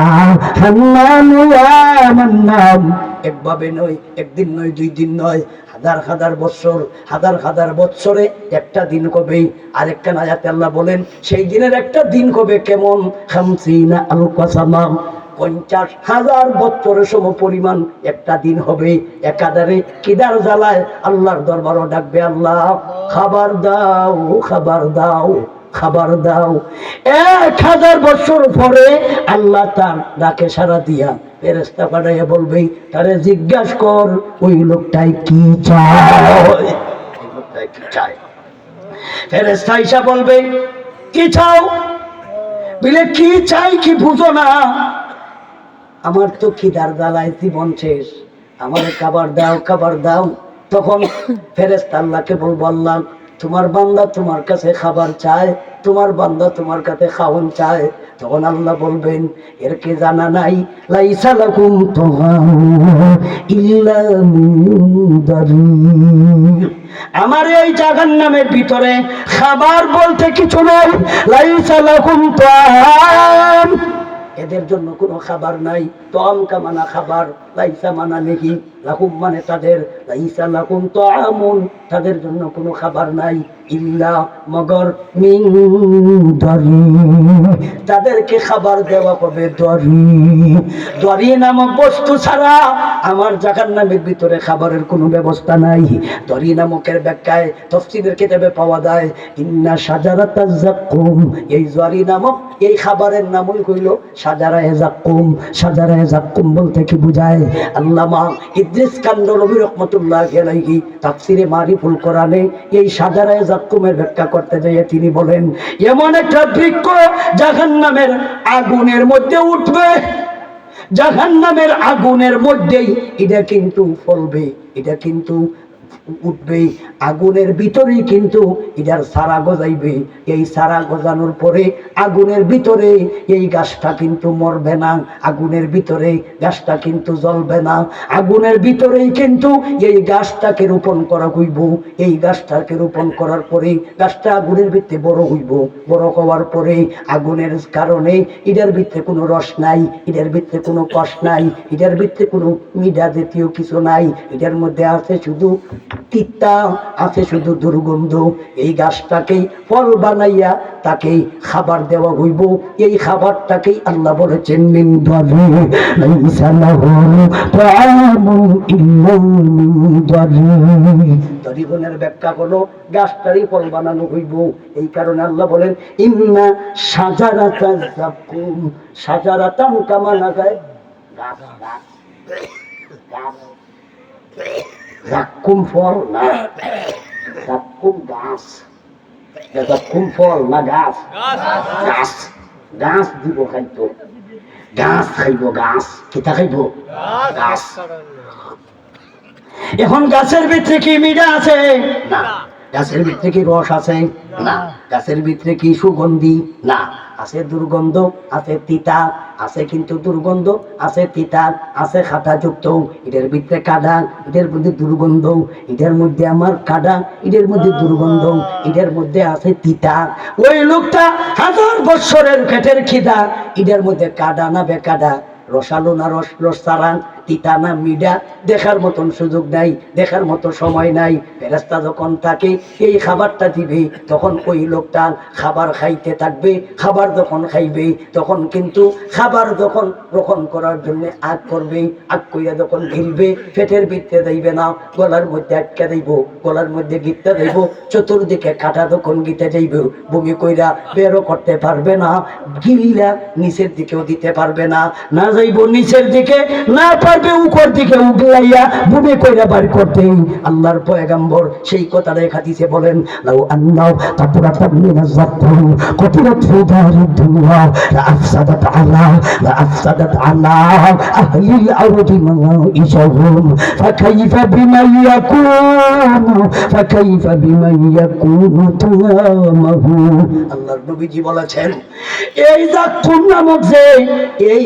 হান্নান ইয়া মান্নান। একভাবে নয়, একদিন নয়, দুই দিন নয়, হাজার হাজার বছর, হাজার হাজার বছরে একটা দিন কবে। আরেকটা আয়াতে আল্লাহ বলেন সেই দিনের একটা দিন কবে কেমন, খামসিনা আলফা সানা, 50,000 বছরের সম পরিমাণ একটা দিন হবে। একাধারে কিদার জ্বালায় আল্লাহর দরবারও ডাকবে, আল্লাহ খাবার দাও, খাবার দাও, খাবার দাও। 1000 বছর পরে আল্লাহ তার ডাকে সাড়া দিয়া ফেরেশতা পাঠাইয়া বলবে, তারে জিজ্ঞাসা কর ওই লোকটাই কি চায়, ওই লোকটাই কি চায়। ফেরেশতা আইসা বলবে কি চাও, বলে কি চাই কি বুঝো না, আমার তো খিদার জ্বালায় জীবন শেষ, আমারে খাবার দাও, খাবার দাও। তখন ফেরেশতা আল্লাহকে বলবো, আল্লাহ তোমার বান্দা তোমার কাছে খাবার চায়, তোমার বান্দা তোমার কাছে খাওয়ান চায়। তখন আল্লাহ বলবেন এর কি জানা নাই, লাইসা লাকুম তুহাম ইল্লা মিন দারির, আমার এই জাহান্নামের ভিতরে খাবার বলতে কিছু নেই। লাইসা লাকুম তুহাম, এদের জন্য কোনো খাবার নাই। তোয়াম কামানা খাবার, লাইসা মানা নেহি, লাকুম মানে তাদের, লাইসা লাকুম তোয়ামুন তাদের জন্য কোনো খাবার নাই, ইল্লা মগর মিন দরি, তাদেরকে খাবার দেওয়া হবে দরি। দরি নামক বস্তু ছাড়া আমার জাহান্নামের ভিতরে খাবারের কোনো ব্যবস্থা নাই। দরি নামকের ব্যাখ্যায় তাফসীরের কিতাবে পাওয়া যায় ইন্না শাজারাতাজ যাক্কুম, এই দরি নামক এই খাবারের নামই হইল শাজারায়ে যাক্কুম। শাজারায়ে যাক্কুম বলতে কি বোঝায়, আল্লামা ইদ্রিস কান্দলবী রাহমাতুল্লাহি আলাইহি তাফসীরে মারিফুল কোরআনে এই শাজারায়ে যাক্কুমের ব্যাখ্যা করতে যেয়ে তিনি বলেন এমন একটা বৃক্ষ জাহান্নামের আগুনের মধ্যে উঠবে, জাহান্নামের আগুনের মধ্যেই এটা কিন্তু ফলবে, এটা কিন্তু উঠবে, আগুনের ভিতরেই কিন্তু এটার সারা গজাইবে। এই সারা গজানোর পরে আগুনের ভিতরে এই গাছটা কিন্তু মরবে না, আগুনের ভিতরে গাছটা কিন্তু জ্বলবে না, আগুনের ভিতরেই কিন্তু এই গাছটাকে রোপণ করা হইব। এই গাছটাকে রোপণ করার পরে গাছটা আগুনের ভিতরে বড় হইব, বড় হওয়ার পরে আগুনের কারণে এটার ভিতরে কোনো রস নাই, এটার ভিতরে কোনো কষ নাই, এটার ভিতরে কোনো মিঠা জাতীয় কিছু নাই, এটার মধ্যে আছে শুধু তিতা, আছে শুধু দুর্গন্ধ। এই গাছটাকেই ফল বানাইয়া তাকে খাবার দেওয়া হইব। এই খাবারটাকেই আল্লাহ বলেছেন মিন দারি, লাইসা লাহু তাআমুন ইল্লা মিন দারি। দরিবনের ব্যাখ্যা হলো গাছটারই ফল বানানো হইব। এই কারণে আল্লাহ বলেন ইন্না শাজারাতাজ যাক্কুম, শাজারাতান কামা না যায় গাছ, গাছ, গাছ, যাক্কুম ফল না, যাক্কুম গাছ, যাক্কুম ফল না গাছ, গাছ, গাছ দিব খাইতো, গাছ খাইব, গাছ কিতা খাইব, গাছ। এখন গাছের ভিতরে কি মিঠা আছে না, গাছের ভিতরে কি রস আছে না, গাছের ভিতরে কি সুগন্ধি না, আছে দুর্গন্ধ, আছে তিতা, আছে কিন্তু দুর্গন্ধ, আছে তিতা, আছে খাটা যুক্ত, এটার ভিতরে কাদা, এটার মধ্যে দুর্গন্ধ, এটার মধ্যে আমার কাদা, এটার মধ্যে দুর্গন্ধ, এটার মধ্যে আছে তিতা। ওই লোকটা 1000 বছরের পেটের খিদা, এটার মধ্যে কাদা না বেকাদা, রসালো না রস রস ছাড়া, তিতা না মিডা দেখার মতন সুযোগ নাই, দেখার মতো সময় নাই। ফেরেশতা যখন তাকে এই খাবারটা দিবে তখন ওই লোকটা খাবার খাইতে থাকবে। খাবার যখন খাইবে তখন কিন্তু খাবার যখন গ্রহণ করার জন্য আগ করবে, আগ কইরা যখন গিলবে পেটের ভিতরে যাইবে না, গলার মধ্যে আটকে যাইব, গলার মধ্যে গিটতে যাইব, চতুর্দিকে কাটা যখন গিতে যাইব বমি কইরা বেরো করতে পারবে না, গিলিরা নিচের দিকেও দিতে পারবে না, না যাইব নিচের দিকে, না পারবে উপর দিকে উগলাইয়া বমি কইরা বাড়ি করতে। আল্লাহর পয়গম্বর সেই কথাটা হাদিসে বলেন, লাউ আন্নাও কাতরাতাম মিনাজ যাকুম কুতিরাত ফি দারিদ দুনিয়া লা আফসাদাত আলা আহলিল আরদি মাইশাহুম ফাকাইফা বিমান ইয়াকুনু তামাহু। আল্লাহর নবীজি বলেছেন, এই যাকুম নামক যে এই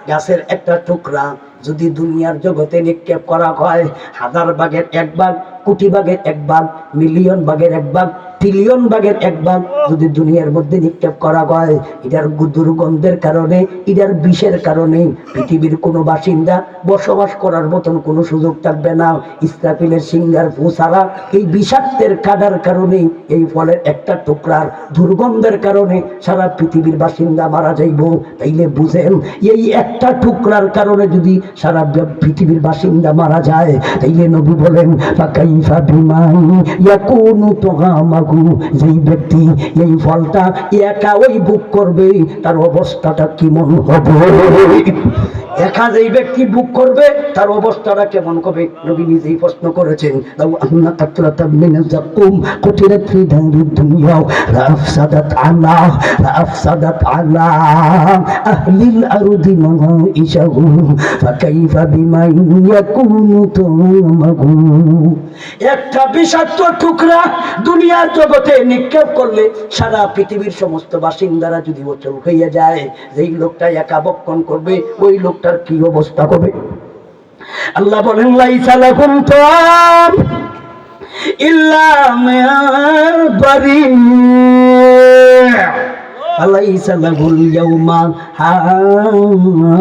গাছের একটা টুকরা যদি দুনিয়ার জগতে নিক্ষেপ করা হয়, 1000 ভাগের 1 ভাগ, কোটি ভাগের 1 ভাগ, মিলিয়ন ভাগের 1 ভাগ, ট্রিলিয়ন ভাগের 1 ভাগ যদি দুনিয়ার মধ্যে নিক্ষেপ করা হয়, এটার দুর্গন্ধের কারণে, এটার বিষের কারণে পৃথিবীর কোনো বাসিন্দা বসবাস করার মতন কোনো সুযোগ থাকবে না। ইসরাফিলের সিংহার ফু ছাড়া এই বিষাক্তের কাদার কারণে, এই ফলের একটা টুকরার দুর্গন্ধের কারণে সারা পৃথিবীর বাসিন্দা মারা যাইব। তাইলে বুঝেন, এই একটা টুকরার কারণে যদি সারা পৃথিবীর বাসিন্দা মারা যায়, তাইলে নবী বলেন ফাকাইফা বিমান ইয়াকুনু তুগামাহু, যেই ব্যক্তি এই ফলটা একা ওই বুক করবে তার অবস্থাটা কেমন হবে? একা যেই ব্যক্তি বুক করবে তার অবস্থাটা কেমন হবে? নবী নিজেই প্রশ্ন করেছেন, লাউ আন্না কাতরাতাম মিনাজ যাকুম কুতিরাত ফি দারিদ দুনিয়া লা আফসাদাত আলা আহলিল আরদি মাইশাহুম ফাকাইফা বিমান ইয়াকুনু তামাহু। একটা বিষাক্ত টুকরা দুনিয়ার জগতে নিক্ষেপ করলে সারা পৃথিবীর সমস্ত বাসিন্দারা যদি অচল হয়ে যায়, যেই লোকটা একা বক্ষণ করবে ওই লোকটার কি অবস্থা হবে? আল্লাহ বলেন, লাইসা লাকুম তাম ইল্লা মিন বারি فليس له اليوم هاهنا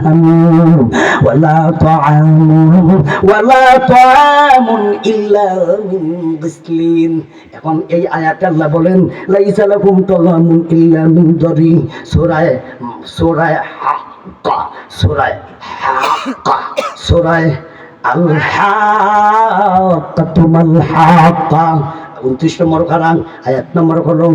حميم ولا طعام إلا من غسلين। এখন এই আয়াতে আল্লাহ বলেন, লাইসা লাকুম তাআমুন ইল্লা মিন দারি। সূরা হাক্কা, আল হাক্কা মাল হাক্কা 29 নম্বর পারা, আয়াত নম্বর হলো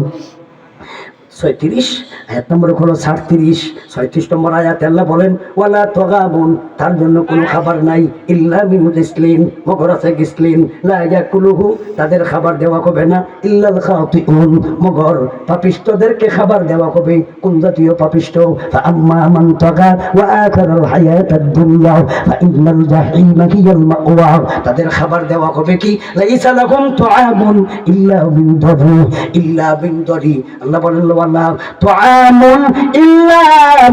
36, আয়াত নম্বর হলো 37। 36 নম্বর আয়াতে আল্লাহ বলেন, ওয়ালা তাগাবুন, তার জন্য কোনো খাবার নাই, ইল্লা মিন গিসলিন, মগর আছে গিসলিন, লা ইয়াকুলুহু, তাদের খাবার দেওয়া হবে না, ইল্লাল খাতিউন, মগর পাপিষ্টদেরকে খাবার দেওয়া হবে। কোন জাতীয় পাপিষ্ট? ফাআম্মা মান তাগা ওয়া আখারাল হায়াতাদ দুনিয়া ফাইন্নাল জাহিমা হিয়াল মাওয়া, তাদের খাবার দেওয়া হবে কি? লাইসা লাহুম তুআমুন ইল্লা মিন দারি। আল্লাহ বলেন, তুআমুন ইল্লা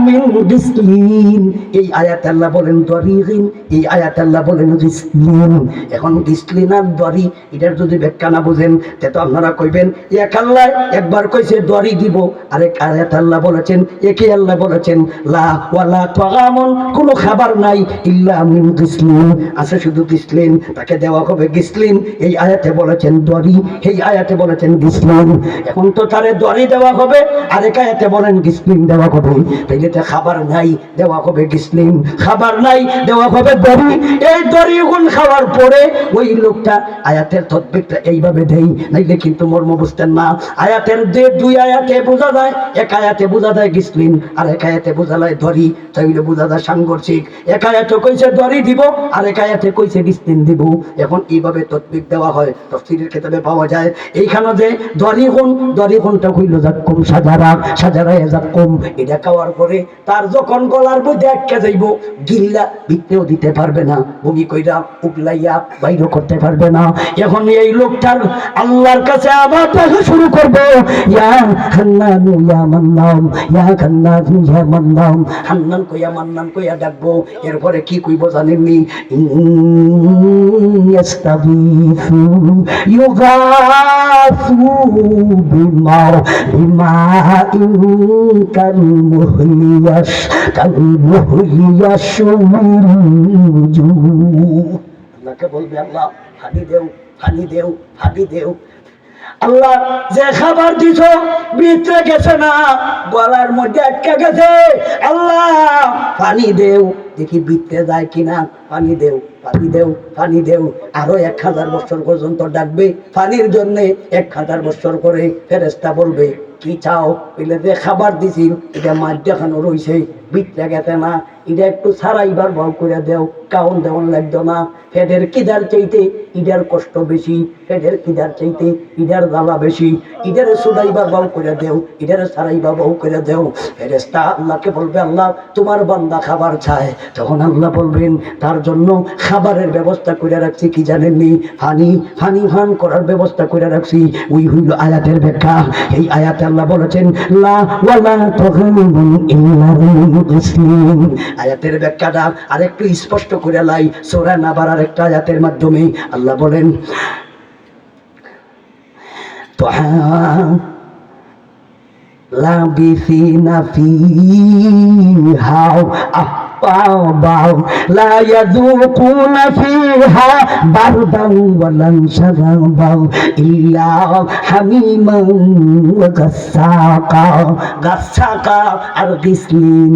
মিন গিসলিন। এই আয়াত আল্লাহ বলেন দরিগিন, এই আয়াত আল্লাহ বলেন গিসলিন। এখন গিসলিন আর দরি এটার যদি ব্যাখ্যা না বুঝেন তে তো আপনারা কইবেন, এক আল্লাহ একবার কইছে দরি দিব, আরেক আয়াত আল্লাহ বলেছেন, একই আল্লাহ বলেছেন লা ওয়ালা তুআমুন, কোনো খাবার নাই, ইল্লা মিন গিসলিন, আছে শুধু গিসলিন, তাকে দেওয়া হবে গিসলিন। এই আয়াতে বলেছেন দরি, এই আয়াতে বলেছেন গিসলিন। এখন তো তারে দরি দেওয়া হবে, আরেক আয়াতে বলেন গিসলিন দেওয়া হবে। তাইলে তো খাবার নাই, দেওয়া হবে গিসলিন, খাবার নাই, দেওয়া হবে দরি। এই দরি গুণ খাওয়ার পরে ওই লোকটা, আয়াতের তদবিরটা এইভাবে দেই, নাইলে কিন্তু মর্ম বুঝতেন না। আয়াতের যে দুই আয়াতে বোঝা যায়, এক আয়াতে বোঝা যায় গিসলিন, আর এক আয়াতে বোঝা যায় দরি, তাইলে বোঝা যায় সাংঘর্ষিক। এক আয়াতে কইছে দরি দিব, আর এক আয়াতে কইছে গিসলিন দিব। এখন এইভাবে তদবির দেওয়া হয়, তাফসীরের কিতাবে পাওয়া যায়। এইখানে যে দরি গুণটা হইল যাকুম সাজারা যাকুম, এটা খাওয়ার পরে তার যখন গলার মধ্যে আটকে যাইব, গিল্লা ভিতরেও দিতে পারবে না, বমি কইরা উগলাইয়া বাইর করতে পারবে না। এখন এই লোকটার আল্লাহর কাছে আবার দেখা শুরু করবে, ইয়া হান্নানু ইয়া মান্নান, ইয়া হান্নানু ইয়া মান্নান, হান্নান কইয়া মান্নান কইয়া ডাকবো। এরপরে কি কইব জানেননি? ইয়াস্তাগীথু ইউগাসু বিমা কালমুহল আল্লাহকে বলবে আল্লাহ পানি দেও, পানি দেও, পানি দেও। আল্লাহ যে খাবার দিছ ভিতরে গেছে না, গলার মধ্যে আটকে গেছে, আল্লাহ পানি দেও, দেখি ভিতরে যায় কিনা, পানি দেও, পানি দেও, পানি দেও। আরো 1000 বছর পর্যন্ত ডাকবে পানির জন্য, 1000 বছর করে ফেরেশতা বলবে কি চাও? বলে যে খাবার দিছি এটা মাছ দেখানো রয়েছে, ভিতরে গেছে না, এটা একটু ছাড়াইবার ভাও করে দেও, কাউন দেওয়ান লাগতো না। পেটের কিদার চাইতে ইডার কষ্ট বেশি, পেটের কিদার চাইতে ইডার জ্বালা বেশি, ইডারে সুদাইবার ভাও করে দেও, ইডারে ছাড়াইবার ভাও করে দেও। ফেরেশতা আল্লাহকে বলবে আল্লাহ তোমার বান্দা খাবার চায়, তখন আল্লাহ বলবেন তার জন্য খাবারের ব্যবস্থা করে রাখছি কি জানেননি? পানি, পানি পান করার ব্যবস্থা করে রাখছি। ওই হইল আয়াতের ব্যাখ্যা। এই আয়াতে আল্লাহ বলেছেন লা ওয়ালা তুগমিনুন ইল্লা মুসলিম। আয়াতের ব্যাখ্যাটা আরেকটু স্পষ্ট করে লাই সূরা নাবার আরেকটা আয়াতের মাধ্যমে আল্লাহ বলেন লাবিসিনা ফিহা لا يذوقون فيها بردا ولا شرابا إلا حميما وغساقا। غساقا আর গিসলিন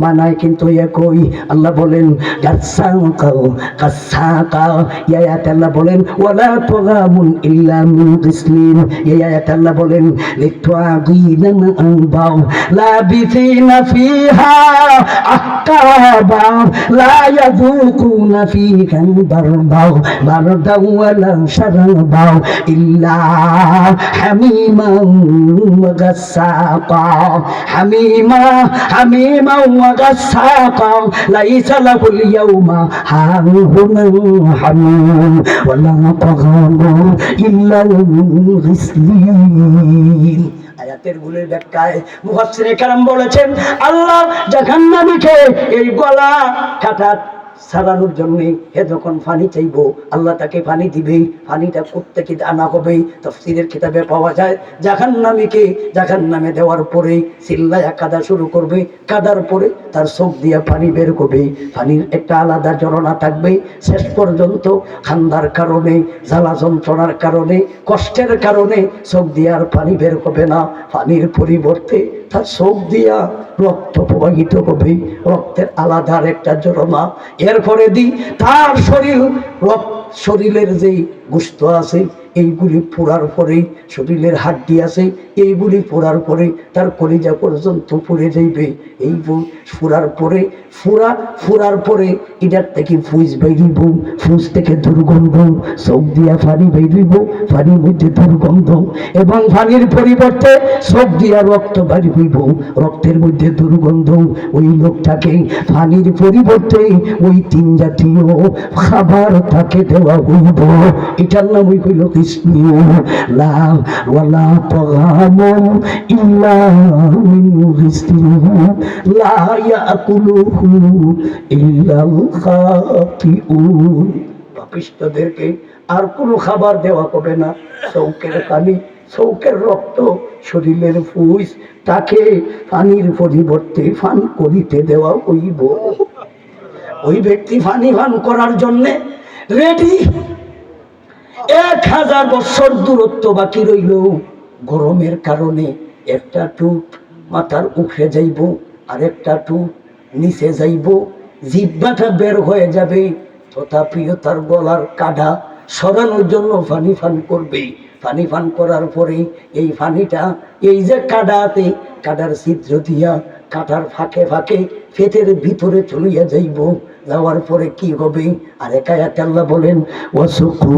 মানায় কিন্তু একই। আল্লাহ বলেন গাসসাকা গাসসাকা, এই আয়াতে আল্লাহ বলেন ওয়ালা তুগামুন ইল্লা মিন গিসলিন। এই আয়াতে আল্লাহ বলেন লিতুআগিনা আনবাউ লাবিসিনা ফিহা আহকাবা লা ইয়াযুকুনা ফিহা বারদাও ওয়ালা শারাবা ইল্লা হামিমান ওয়া গাসসাকা। হামিমা وغساقا ليس له اليوم هاهنا حميم ولا طعام إلا الغسلين। আয়াতের গুলির ব্যাখ্যায় মুফাসসিরে কেরাম বলেছেন আল্লাহ জাহান্নামীকে এই গলা কাটা সারানোর জন্য হে যখন পানি চাইবো আল্লাহ তাকে পানি দিবে। পানিটা কোত্থেকে আনা হবে? তাফসীরের কিতাবে পাওয়া যায় জাহান্নামীকে জাহান্নামে দেওয়ার পরে চিল্লায়া কাঁদা শুরু করবে, কাঁদার পরে তার চোখ দিয়ে পানি বের করবে। পানির একটা আলাদা ঝরনা থাকবে। শেষ পর্যন্ত খান্দার কারণে, জ্বালা যন্ত্রণার কারণে, কষ্টের কারণে চোখ দিয়ে আর পানি বের করবে না। পানির পরিবর্তে তার চোখ দিয়া রক্ত প্রবাহিত হবে, রক্তের আলাদা একটা ঝরনা। এরপরে দি তার শরীরের যে গোশত আছে এইগুলি পোড়ার পরে, শরীরের হাড্ডি আছে এইগুলি পোড়ার পরে তার কলিজা পর্যন্ত পুড়ে যাইবে। এই ফুরার পরে এটার থেকে ফুজ বেরিব, ফুজ থেকে দুর্গন্ধ, চোখ দিয়া পানি বেরিব, পানির মধ্যে দুর্গন্ধ, এবং পানির পরিবর্তে চোখ দিয়া রক্ত বাড়ি হইব, রক্তের মধ্যে দুর্গন্ধ। ওই লোকটাকে পানির পরিবর্তে ওই 3 জাতীয় খাবার তাকে দেওয়া হইব। এটার নাম হইল লা ওয়ালা তাগামু ইল্লা মিন গিসলিন লা ইয়াকুলুহু ইল্লাল খাতিউন। পাপিষ্ঠদেরকে আর কোনো খাবার দেওয়া হবে না। চৌকের পানি, চৌকের রক্ত, শরীরের ফুস, তাকে পানির পরিবর্তে পান করিতে দেওয়া হইব। ওই ব্যক্তি পানি পান করার জন্যে রেডি। 1000 বছর দূরত্ব বাকি রইল। গরমের কারণে একটা টুপ মাথার উপরে যাইব, আর একটা টুপ নিচে যাইব, জিহ্বাটা বের হয়ে যাবে। তথাপিও তার গলার কাঁটা সরানোর জন্য পানি পান করবে। পানি পান করার পরে এই পানিটা এই যে কাঁটাতে, কাঁটার ছিদ্র দিয়া কাঁটার ফাঁকে ফাঁকে পেটের ভিতরে চলিয়া যাইব। যাওয়ার পরে কি হবে? আর আয়াতে আল্লাহ বলেন ওয়াসুকু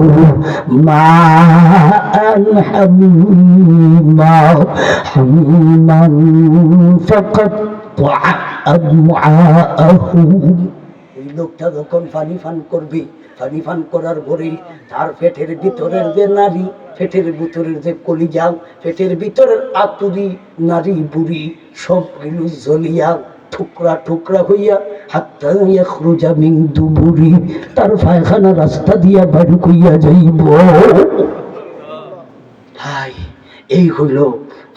মাআন হামিমা হামিমান ফাকাত্তা আমআআহু। ওই লোকটা যখন পানি পান করবে, পানি পান করার পরে তার পেটের ভিতরের যে নারী, পেটের ভিতরের যে কলিজা, পেটের ভিতরের আতুরি নারী বুড়ি সবগুলো জ্বলিয়া টুকরা টুকরা হইয়া হাত্তা ইয়াখরুজা মিন দুবুরি, তার পায়খানা রাস্তা দিয়া বাড়ি কইয়া যাইব। হাই, এই হইল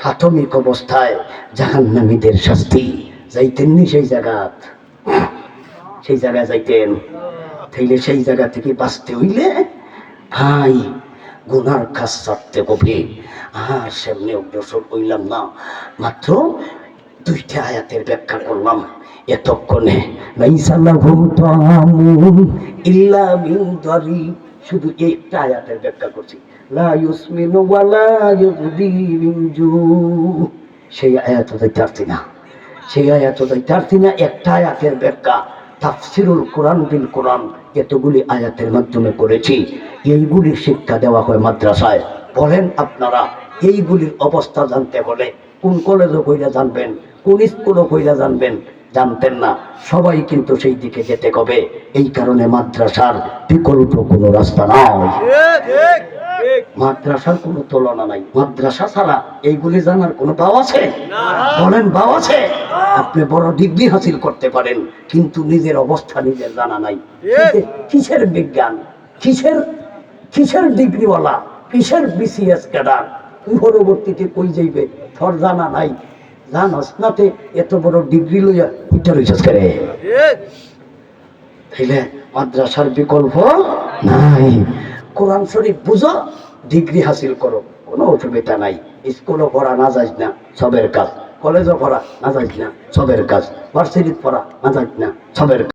প্রাথমিক অবস্থায় জাহান্নামীদের শাস্তি। যাইতেননি সেই জায়গায় যাইতেন। তাইলে সেই জায়গা থেকে বাঁচতে হইলে ভাই গুনার কাজ ছাড়তে হবে। আর সেমনি অগ্রসর হইলাম না, মাত্র 2টা আয়াতের ব্যাখ্যা করলাম এতক্ষণে। লাইসা লাহু তাআমুন ইল্লা মিন দারি, শুধু একটা আয়াতের ব্যাখ্যা করছি। লা ইউসমিনু ওয়া লা ইউগনি মিন জু, সেই আয়াত যাইতে পারছি না। একটা আয়াতের ব্যাখ্যা তাফসিরুল কোরআন বিল কোরআন, এতগুলি আয়াতের মাধ্যমে করেছি। এইগুলির শিক্ষা দেওয়া হয় মাদ্রাসায়। বলেন আপনারা এইগুলির অবস্থা জানতে হলে কোন কলেজে কইরা জানবেন, কোন স্কুলে কইরা জানবেন? জানতেন না। সবাই কিন্তু সেই দিকে যেতে হবে। এই কারণে মাদ্রাসার বিকল্প কোনো রাস্তা নাই, মাদ্রাসার কোনো তুলনা নাই। মাদ্রাসা ছাড়া এইগুলি জানার কোনো পাও আছে? বলেন পাও আছে? আপনি বড় ডিগ্রি হাসিল করতে পারেন, কিন্তু নিজের অবস্থা নিজের জানা নাই। কিসের বিজ্ঞান, কিসের ডিগ্রিওয়ালা, কিসের বিসিএস ক্যাডার, পরবর্তীতে কই যাইবে তোর জানা নাই। জানাস নাতে এত বড় ডিগ্রি লইয়া উঠে রইছস করে। তাইলে মাদ্রাসার বিকল্প নাই। কোরআন শরীফ বুঝো, ডিগ্রি হাসিল করো, কোনো অসুবিধা নাই। স্কুলও পড়া না যাস না, সবের কাজ। কলেজও পড়া না যাস না, সবের কাজ। ভার্সিটি পড়া না যাস না, সবের কাজ।